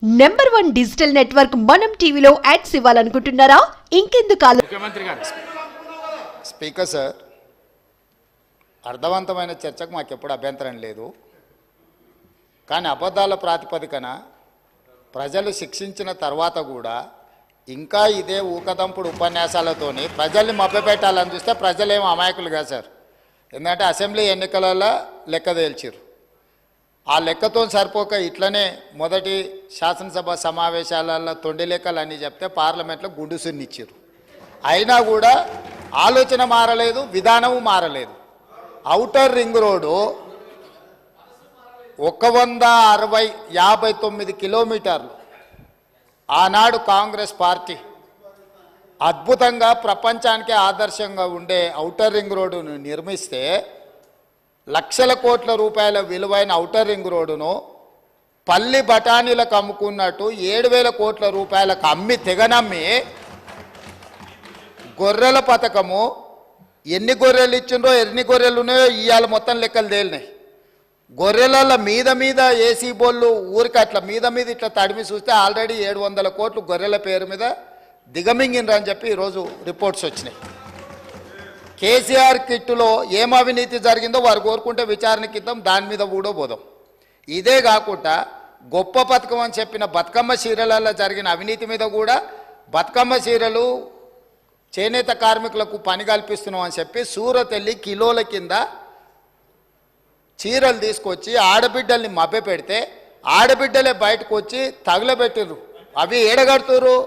Number 1 digital network మనం టీవీలో ads ఇవ్వాలనుకుంటున్నారా? ఇంకెందుకు ముఖ్యమంత్రి గారు స్పీకర్ సార్, అర్థవంతమైన చర్చకు మాకు ఎప్పుడు అభ్యంతరం లేదు. కానీ అబద్ధాల ప్రాతిపదికన ప్రజలు శిక్షించిన తర్వాత కూడా ఇంకా ఇదే ఊకదంపుడు ఉపన్యాసాలతోని ప్రజల్ని మభ్యపెట్టాలని చూస్తే ప్రజలేమో అమాయకులు కాదు సార్. ఎందుకంటే అసెంబ్లీ ఎన్నికలలో లెక్క తేల్చారు. ఆ లెక్కతో సరిపోక ఇట్లనే మొదటి శాసనసభ సమావేశాలలో తొండి లెక్కలు అని చెప్తే పార్లమెంట్లో గుండుసునిచ్చారు. అయినా కూడా ఆలోచన మారలేదు, విధానము మారలేదు. ఔటర్ రింగ్ రోడ్డు 159 కిలోమీటర్లు ఆనాడు కాంగ్రెస్ పార్టీ అద్భుతంగా ప్రపంచానికే ఆదర్శంగా ఉండే ఔటర్ రింగ్ రోడ్డును నిర్మిస్తే లక్షల కోట్ల రూపాయల విలువైన ఔటర్ రింగ్ రోడ్డును పల్లి బఠానీలకు అమ్ముకున్నట్టు 7,000 కోట్ల రూపాయలకు అమ్మి తెగనమ్మి గొర్రెల పథకము ఎన్ని గొర్రెలు ఇచ్చిండ్రో ఎన్ని గొర్రెలు ఉన్నాయో ఇవాళ మొత్తం లెక్కలు తేలినాయి. గొర్రెల మీద ఏసీ బోళ్ళు ఊరికి అట్లా మీద ఇట్లా తడిమి చూస్తే ఆల్రెడీ 700 కోట్లు గొర్రెల పేరు మీద దిగమింగినరు అని చెప్పి ఈరోజు రిపోర్ట్స్ వచ్చినాయి. కేసీఆర్ కిట్టులో ఏం అవినీతి జరిగిందో వారు కోరుకుంటే విచారణకి ఇద్దాం, దాని మీద కూడా పోదాం. ఇదే కాకుండా గొప్ప పథకం అని చెప్పిన బతుకమ్మ చీరలలో జరిగిన అవినీతి మీద కూడా బతుకమ్మ చీరలు చేనేత కార్మికులకు పని కల్పిస్తున్నాం అని చెప్పి సూరత్ వెళ్ళి కిలోల కింద చీరలు తీసుకొచ్చి ఆడబిడ్డల్ని మభ్య పెడితే ఆడబిడ్డలే బయటకు వచ్చి తగులబెట్టిర్రు. అవి ఏడగడుతురు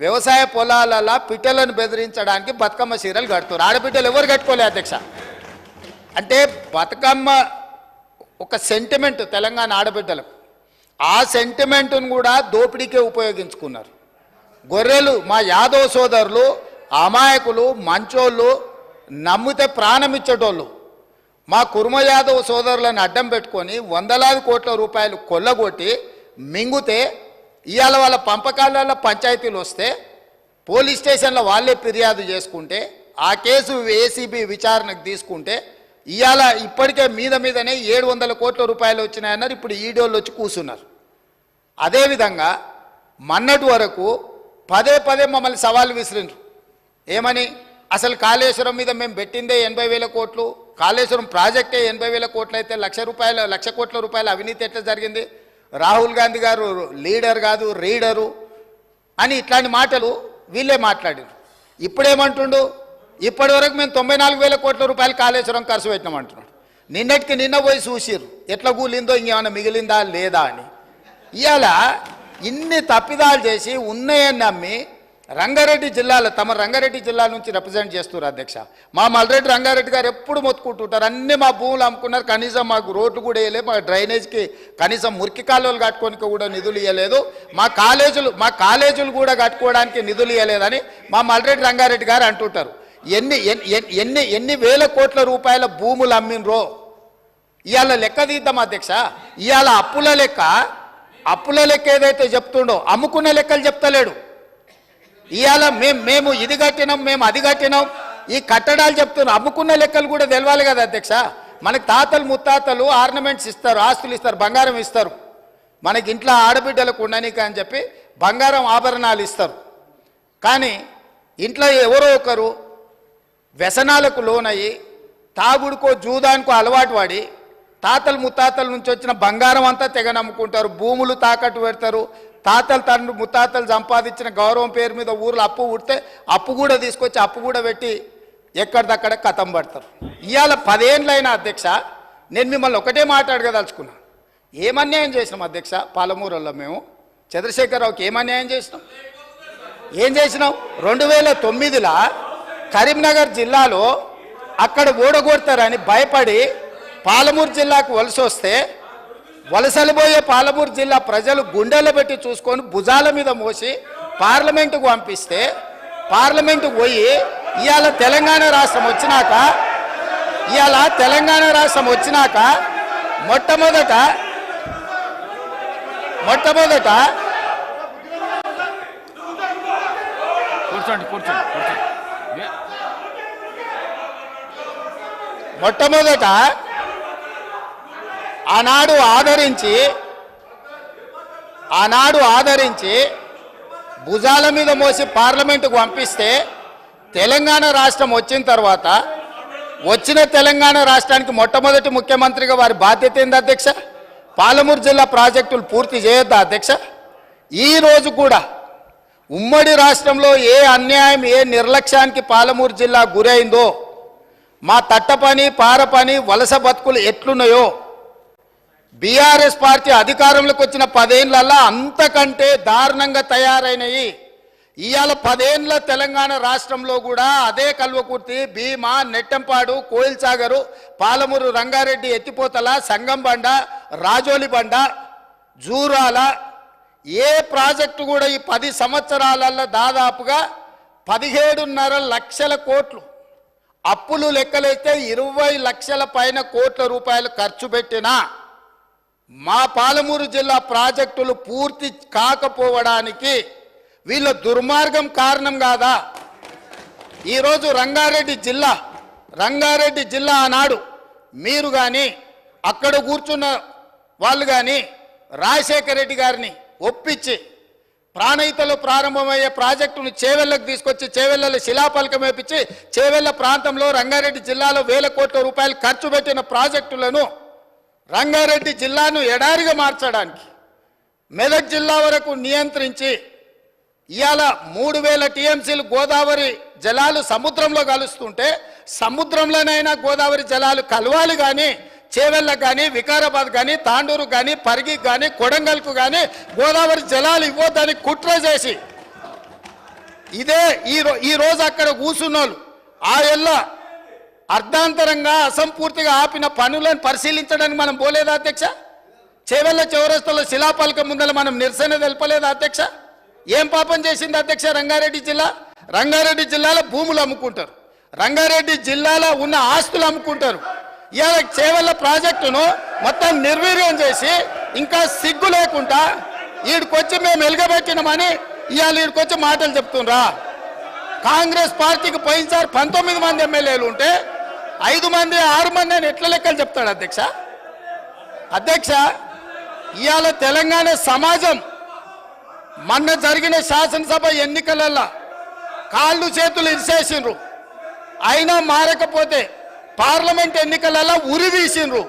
వ్యవసాయ పొలాలలో పిట్టలను బెదిరించడానికి బతుకమ్మ చీరలు కడుతున్నారు. ఆడబిడ్డలు ఎవరు కట్టుకోలే అధ్యక్ష. అంటే బతుకమ్మ ఒక సెంటిమెంట్ తెలంగాణ ఆడబిడ్డలకు, ఆ సెంటిమెంట్ను కూడా దోపిడీకే ఉపయోగించుకున్నారు. గొర్రెలు మా యాదవ్ సోదరులు అమాయకులు, మంచోళ్ళు, నమ్మితే ప్రాణం ఇచ్చేటోళ్ళు మా కుర్మ యాదవ్ సోదరులను అడ్డం పెట్టుకొని 100,000 కోట్ల రూపాయలు కొల్లగొట్టి మింగుతే ఇవాళ వాళ్ళ పంపకాలలో పంచాయతీలు వస్తే పోలీస్ స్టేషన్లో వాళ్ళే ఫిర్యాదు చేసుకుంటే ఆ కేసు ఏసీబీ విచారణకు తీసుకుంటే ఇవాళ ఇప్పటికే మీదనే 700 కోట్ల రూపాయలు వచ్చినాయన్నారు. ఇప్పుడు ఈడోళ్ళు వచ్చి కూర్చున్నారు. అదేవిధంగా మొన్నటి వరకు పదే పదే మమ్మల్ని సవాల్ విసిరిండ్రు. ఏమని? అసలు కాళేశ్వరం మీద మేము పెట్టిందే 80,000 కోట్లు, కాళేశ్వరం ప్రాజెక్టే 80,000 కోట్లు అయితే 1,00,000 కోట్ల రూపాయల అవినీతి ఎట్లా జరిగింది? రాహుల్ గాంధీ గారు లీడర్ కాదు రీడరు అని ఇట్లాంటి మాటలు వీళ్ళే మాట్లాడారు. ఇప్పుడేమంటుండు? ఇప్పటి వరకు మేము 94,000 కోట్ల రూపాయలు కాళేశ్వరం ఖర్చు పెట్టినామంటున్నాడు. నిన్నటికి నిన్న పోయి చూసిర్రు ఎట్లా కూలిందో, ఇంకేమైనా మిగిలిందా లేదా అని. ఇవాళ ఇన్ని తప్పిదాలు చేసి ఉన్నాయని నమ్మి రంగారెడ్డి జిల్లాలో తమ రంగారెడ్డి జిల్లా నుంచి రిప్రజెంట్ చేస్తున్నారు అధ్యక్ష. మా మల్రెడ్డి రంగారెడ్డి గారు ఎప్పుడు మొత్తుకుంటుంటారు, అన్నీ మా భూములు అమ్ముకున్నారు, కనీసం మాకు రోడ్లు కూడా వేయలేదు, మా డ్రైనేజ్కి కనీసం మురికి కాలువలు కట్టుకోనికి కూడా నిధులు ఇవ్వలేదు, మా కాలేజీలు కూడా కట్టుకోవడానికి నిధులు ఇవ్వలేదని మా మల్రెడ్డి రంగారెడ్డి గారు అంటుంటారు. ఎన్ని వేల కోట్ల రూపాయల భూములు అమ్మినరో ఇవాళ లెక్క తీద్దాం అధ్యక్ష. ఇవాళ అప్పుల లెక్క ఏదైతే చెప్తుండో అమ్ముకున్న లెక్కలు చెప్తలేడు. ఇవాళ మేము ఇది కట్టినాం, మేము అది కట్టినాం, ఈ కట్టడాలు చెప్తున్నాం. అమ్ముకున్న లెక్కలు కూడా తెలవాలి కదా అధ్యక్ష. మనకి తాతలు ముత్తాతలు ఆర్నమెంట్స్ ఇస్తారు, ఆస్తులు ఇస్తారు, బంగారం ఇస్తారు. మనకి ఇంట్లో ఆడబిడ్డలకు ఉండనీక అని చెప్పి బంగారం ఆభరణాలు ఇస్తారు. కానీ ఇంట్లో ఎవరో ఒకరు వ్యసనాలకు లోనయ్యి తాగుడుకో జూదానికో అలవాటు పడి తాతలు ముత్తాతల నుంచి వచ్చిన బంగారం అంతా తెగ నమ్ముకుంటారు, భూములు తాకట్టు పెడతారు. తాతలు తండ్రి ముత్తాతలు సంపాదించిన గౌరవం పేరు మీద ఊర్లో అప్పు పుడితే అప్పు కూడా తీసుకొచ్చి అప్పు కూడా పెట్టి ఎక్కడిదక్కడ కథం పడతారు. ఇవాళ 10 ఏళ్ళైనా అధ్యక్ష నేను మిమ్మల్ని ఒకటే మాట్లాడగదలుచుకున్నాను. ఏం అన్యాయం చేసినాం అధ్యక్ష? పాలమూరులో మేము చంద్రశేఖరరావుకి ఏం అన్యాయం చేసినాం? 2009లో కరీంనగర్ జిల్లాలో అక్కడ ఓడగొడతారని భయపడి పాలమూరు జిల్లాకు వలస వస్తే వలసలిపోయే పాలమూరు జిల్లా ప్రజలు గుండెల్లో పెట్టి చూసుకొని భుజాల మీద మోసి పార్లమెంటుకు పంపిస్తే పార్లమెంటుకు పోయి ఇవాళ తెలంగాణ రాష్ట్రం వచ్చినాక మొట్టమొదట ఆనాడు ఆనాడు ఆదరించి భుజాల మీద మోసి పార్లమెంటుకు పంపిస్తే తెలంగాణ రాష్ట్రం వచ్చిన తర్వాత వచ్చిన తెలంగాణ రాష్ట్రానికి మొట్టమొదటి ముఖ్యమంత్రిగా వారి బాధ్యత ఏంది అధ్యక్ష? పాలమూరు జిల్లా ప్రాజెక్టులు పూర్తి చేయొద్దా అధ్యక్ష? ఈ రోజు కూడా ఉమ్మడి రాష్ట్రంలో ఏ అన్యాయం ఏ నిర్లక్ష్యానికి పాలమూరు జిల్లా గురైందో, మా తట్టపని పారపని వలస బతుకులు ఎట్లున్నాయో బీఆర్ఎస్ పార్టీ అధికారంలోకి వచ్చిన 10 ఏళ్లలో అంతకంటే దారుణంగా తయారైనవి. ఇవాళ 10 ఏళ్ల తెలంగాణ రాష్ట్రంలో కూడా అదే కల్వకుర్తి, భీమా, నెట్టంపాడు, కోయిల్సాగరు, పాలమూరు, రంగారెడ్డి, ఎత్తిపోతల, సంగంబండ, రాజోలి బండ, జూరాల ఏ ప్రాజెక్టు కూడా ఈ 10 సంవత్సరాలలో దాదాపుగా 17.5 లక్షల కోట్లు అప్పులు లెక్కలైతే 20 లక్షల పైన కోట్ల రూపాయలు ఖర్చు పెట్టినా మా పాలమూరు జిల్లా ప్రాజెక్టులు పూర్తి కాకపోవడానికి వీళ్ళ దుర్మార్గం కారణం కాదా? ఈరోజు రంగారెడ్డి జిల్లా ఆనాడు మీరు కానీ అక్కడ కూర్చున్న వాళ్ళు కానీ రాజశేఖర రెడ్డి గారిని ఒప్పించి ప్రాణహితలో ప్రారంభమయ్యే ప్రాజెక్టును చేవెళ్లకు తీసుకొచ్చి చేవెళ్లలో శిలాఫలకం వేపించి చేవెళ్ల ప్రాంతంలో రంగారెడ్డి జిల్లాలో 1000 కోట్ల రూపాయలు ఖర్చు పెట్టిన ప్రాజెక్టులను రంగారెడ్డి జిల్లాను ఎడారిగా మార్చడానికి మెదక్ జిల్లా వరకు నియంత్రించి ఇవాళ 3000 టీఎంసీలు గోదావరి జలాలు సముద్రంలో కలుస్తుంటే సముద్రంలోనైనా గోదావరి జలాలు కలవాలి కానీ చేవెళ్ళకు కానీ వికారాబాద్ కానీ తాండూరు కానీ పరిగికి కానీ కొడంగల్కు కానీ గోదావరి జలాలు ఇవ్వద్దని కుట్ర చేసి ఇదే ఈ రోజు అక్కడ కూర్చున్నోళ్ళు ఆ ఎల్ల అర్ధాంతరంగా అసంపూర్తిగా ఆపిన పనులను పరిశీలించడానికి మనం పోలేదా అధ్యక్ష? చేవెళ్ళ చౌరస్తలో శిలాఫలకం ముందర మనం నిరసన తెలపలేదా అధ్యక్ష? ఏం పాపం చేసింది అధ్యక్ష రంగారెడ్డి జిల్లా? రంగారెడ్డి జిల్లాలో భూములు అమ్ముకుంటారు, రంగారెడ్డి జిల్లాలో ఉన్న ఆస్తులు అమ్ముకుంటారు. ఇవాళ చేవెళ్ళ ప్రాజెక్టును మొత్తం నిర్వీర్యం చేసి ఇంకా సిగ్గు లేకుండా ఈడికొచ్చి మేము వెలుగబెట్టినామని ఇవాళ ఈడికొచ్చి మాటలు చెప్తుండ్రా? కాంగ్రెస్ పార్టీకి పోయినసారి 19 మంది ఎమ్మెల్యేలు ఉంటే 5 మంది 6 మంది అని ఎట్లా లెక్కలు చెప్తాడు అధ్యక్ష? ఇవాళ తెలంగాణ సమాజం మొన్న జరిగిన శాసనసభ ఎన్నికలలో కాళ్ళు చేతులు ఇరిసేసిండ్రు, అయినా మారకపోతే పార్లమెంట్ ఎన్నికలలో ఉరి తీసిండ్రు.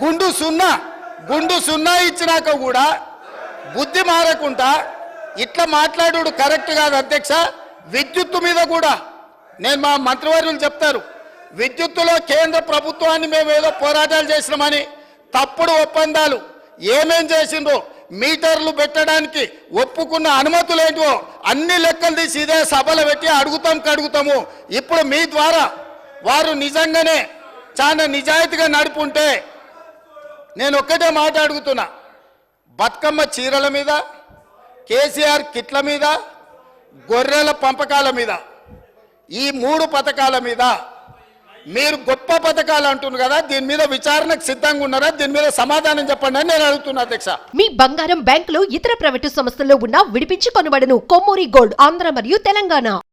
గుండు సున్నా ఇచ్చినాక కూడా బుద్ధి మారకుండా ఇట్లా మాట్లాడు కరెక్ట్ కాదు అధ్యక్ష. విద్యుత్తు మీద కూడా నేను మా మంత్రివర్యులు చెప్తారు, విద్యుత్తులో కేంద్ర ప్రభుత్వాన్ని మేము ఏదో పోరాటాలు చేసినామని తప్పుడు ఒప్పందాలు ఏమేం చేసిండ్రో మీటర్లు పెట్టడానికి ఒప్పుకున్న అనుమతులు ఏంటో అన్ని లెక్కలు తీసి ఇదే సభలు పెట్టి అడుగుతాము. ఇప్పుడు మీ ద్వారా వారు నిజంగానే చాలా నిజాయితీగా నడుపుంటే నేను ఒక్కటే మాట అడుగుతున్నా, బతుకమ్మ చీరల మీద, కేసీఆర్ కిట్ల మీద, గొర్రెల పంపకాల మీద, ఈ 3 పథకాల మీద మీరు గొప్ప పథకాలు అంటున్నారు కదా, దీని మీద విచారణకు సిద్ధంగా ఉన్నారా? దీని మీద సమాధానం చెప్పండి అని నేను అడుగుతున్నా అధ్యక్ష. మీ బంగారం బ్యాంకులో ఇతర ప్రైవేటు సంస్థల్లో ఉన్న విడిపించి కొనబడను. కొమ్మూరి గోల్డ్, ఆంధ్ర మరియు తెలంగాణ.